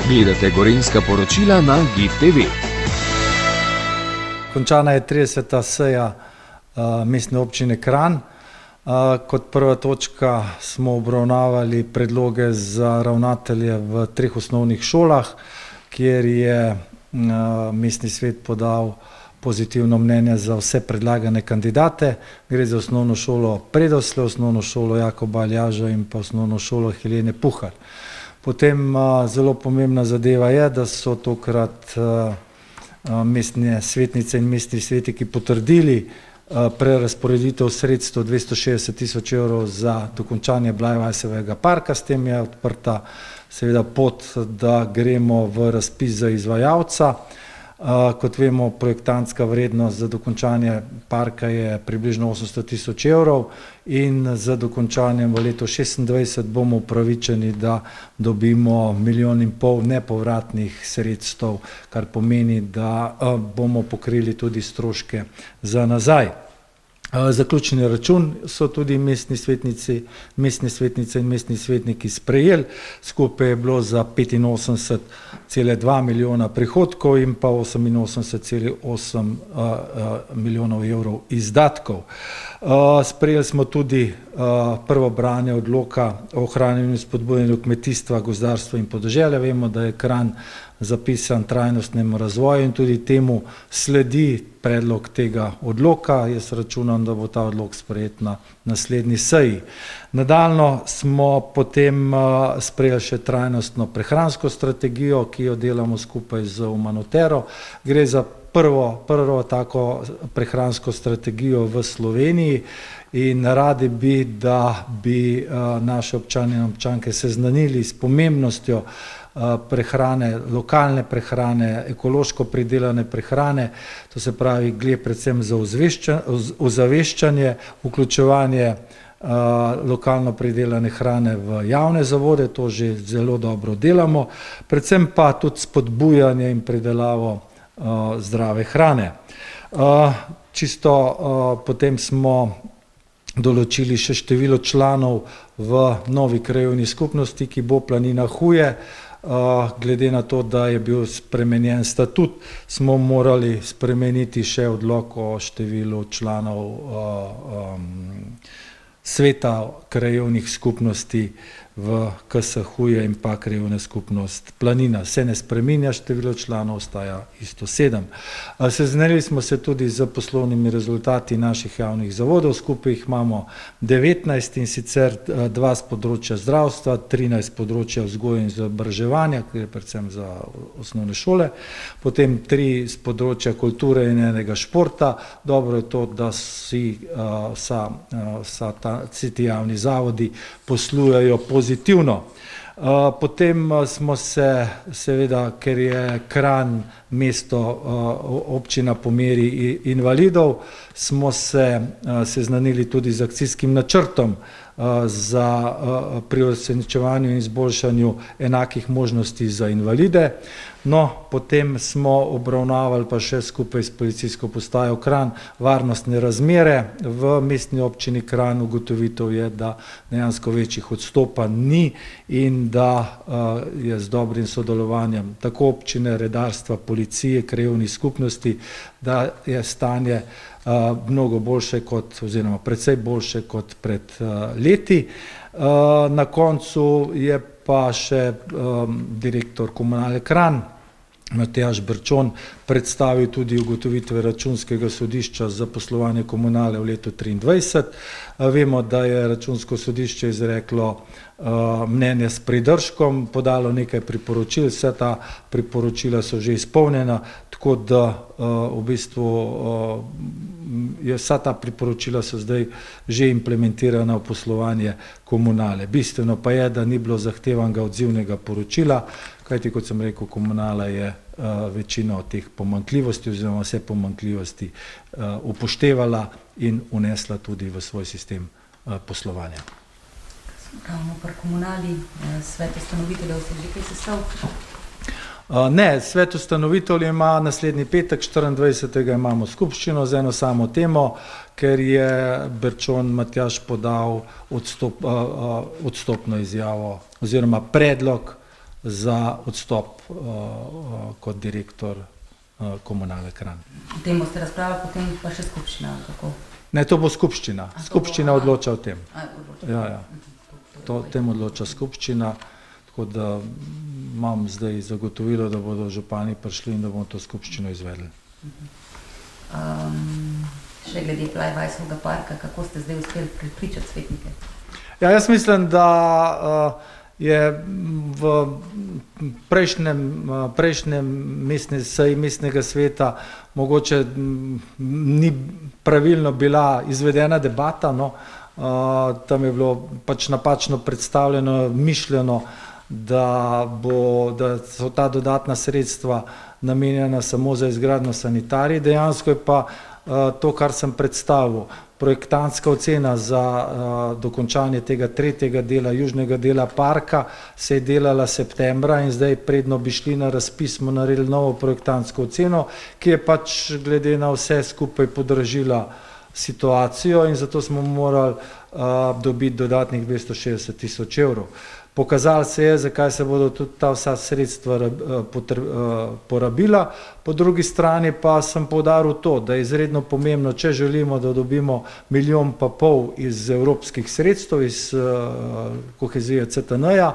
Gledate gorenjska poročila na GIF TV. Končana je 30. seja Mestne občine Kranj. Kot prva točka smo obravnavali predloge za ravnatelje v 3 osnovnih šolah, kjer je mestni svet podal pozitivno mnenje za vse predlagane kandidate. Gre za osnovno šolo Predosle, osnovno šolo Jakoba Aljaža in pa osnovno šolo Helene Puhar. Potem zelo pomembna zadeva je, da so tokrat mestne svetnice in mestni svetniki potrdili prerazporeditev sredstev 260 tisoč evrov za dokončanje Blajvajsevega parka. S tem je odprta seveda pot, da gremo v razpis za izvajalca. Kot vemo, projektantska vrednost za dokončanje parka je približno 800 tisoč evrov in za dokončanjem v letu 2026 bomo upravičeni, da dobimo 1,5 milijona nepovratnih sredstev, kar pomeni, da bomo pokrili tudi stroške za nazaj. Zaključni račun so tudi mestne svetnice in mestni svetniki sprejeli. Skupaj je bilo za 85,2 milijona prihodkov in pa 88,8 milijonov evrov izdatkov. Sprejeli smo tudi prvo branje odloka o ohranjanju in spodbujanju kmetijstva, gozdarstva in podeželja. Vemo, da je Kranj zapisan trajnostnemu razvoju in tudi temu sledi predlog tega odloka. Jaz računam, da bo ta odlok sprejet na naslednji seji. Nadaljno smo potem sprejeli še trajnostno prehransko strategijo, ki jo delamo skupaj z Umanotero. Gre za prvo tako prehransko strategijo v Sloveniji in radi bi, da bi naše občane in občanke seznanili s pomembnostjo prehrane, lokalne prehrane, ekološko pridelane prehrane. To se pravi, gre predvsem za ozaveščanje, vključevanje lokalno pridelane hrane v javne zavode, to že zelo dobro delamo, predvsem pa tudi spodbujanje in pridelavo zdrave hrane. Potem smo določili še število članov v novi krajevni skupnosti, ki bo Planina Huje. Glede na to, da je bil spremenjen statut, smo morali spremeniti še odlok o številu članov sveta krajevnih skupnosti v KS Huje in pa krajevna skupnost Planina. Se ne spreminja, število članov ostaja isto 7. Seznanili smo se tudi z poslovnimi rezultati naših javnih zavodov, skupaj jih imamo 19 in sicer 2 z področja zdravstva, 13 z področja vzgoje in izobraževanja, gre predvsem za osnovne šole, potem 3 z področja kulture in enega športa. Dobro je to, da vsi ti javni zavodi poslujejo pozitivno. Potem smo se, seveda, ker je Kranj mesto, občina po meri invalidov, smo se seznanili tudi z akcijskim načrtom pri uresničevanju in izboljšanju enakih možnosti za invalide. No, potem smo obravnavali pa še skupaj s policijsko postajo Kranj varnostne razmere v mestni občini Kranj. Ugotovitev je, da dejansko večjih odstopanj ni in da je z dobrim sodelovanjem tako občine, redarstva, policije, krajevnih skupnosti, da je stanje mnogo boljše oziroma precej boljše kot pred leti. Na koncu je pa še direktor Komunale Kranj, Matjaž Berčon, predstavil tudi ugotovitve Računskega sodišča za poslovanje komunale v letu 2023. Vemo, da je Računsko sodišče izreklo mnenje s pridržkom, podalo nekaj priporočil, vse ta priporočila so že izpolnjena, tako da v bistvu vsa ta priporočila so zdaj že implementirana v poslovanje komunale. Bistveno pa je, da ni bilo zahtevanega odzivnega poročila, kajti kot sem rekel, komunala je večino od teh pomanjkljivosti oziroma vse pomanjkljivosti upoštevala in unesla tudi v svoj sistem poslovanja. Ravno pri komunali svet ustanoviteljev se že kaj sestav? Ne, svet ustanoviteljev ima naslednji petek, 24. imamo skupščino z eno samo temo, ker je Berčon Matjaž podal odstopno izjavo oziroma predlog za odstop kot direktor Komunale Kranj. O tem boste razpravljali, potem pa še skupščina, ali kako? Ne, to bo skupščina. Skupščina odloča o tem. Odloča. Ja. O tem odloča skupščina, tako da imam zdaj zagotovilo, da bodo župani prišli in da bomo to skupščino izvedli. Še glede Plajvajsovega parka, kako ste zdaj uspeli prepričati svetnike? Ja, jaz mislim, da je v prejšnjem seji mestnega sveta mogoče ni pravilno bila izvedena debata, no. Tam je bilo pač napačno predstavljeno, mišljeno, da so ta dodatna sredstva namenjena samo za izgradnjo sanitarij. Dejansko je pa to, kar sem predstavil, projektantska ocena za dokončanje tega tretjega dela, južnega dela parka, se je delala septembra in zdaj predno bi šli na razpis, smo naredili novo projektantsko oceno, ki je pač glede na vse skupaj podražila situacijo in zato smo morali dobiti dodatnih 260 tisoč evrov. Pokazalo se je, zakaj se bodo tudi ta vsa sredstva porabila, po drugi strani pa sem poudaril to, da je izredno pomembno, če želimo, da dobimo 1,5 milijona iz evropskih sredstev, iz kohezije CTN-ja,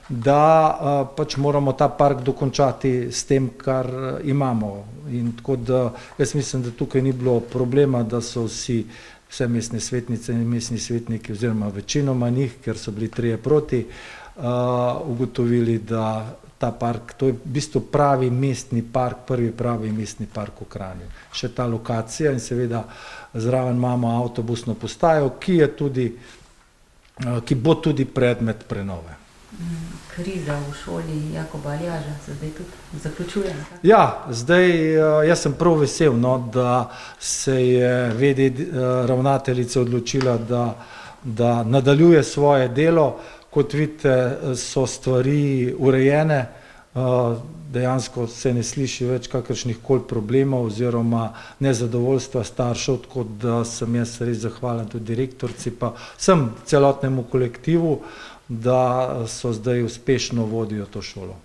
da pač moramo ta park dokončati s tem, kar imamo. In tako da jaz mislim, da tukaj ni bilo problema, da so vse mestne svetnice in mestni svetniki oziroma večinoma njih, ker so bili 3 proti, ugotovili, da ta park, to je v bistvu pravi mestni park, prvi pravi mestni park v Kranju. Še ta lokacija in seveda zraven imamo avtobusno postajo, ki bo tudi predmet prenove. Kriza v šoli Jakoba Aljaža se zdaj tudi zaključuje. Ja, zdaj jaz sem prav vesel, no, da se je ravnateljica odločila, da nadaljuje svoje delo. Kot vidite, so stvari urejene, dejansko se ne sliši več kakršnih koli problemov oziroma nezadovoljstva staršev, tako da sem jaz res zahvalen tudi direktorici, pa vsem celotnemu kolektivu, da so zdaj uspešno vodijo to šolo.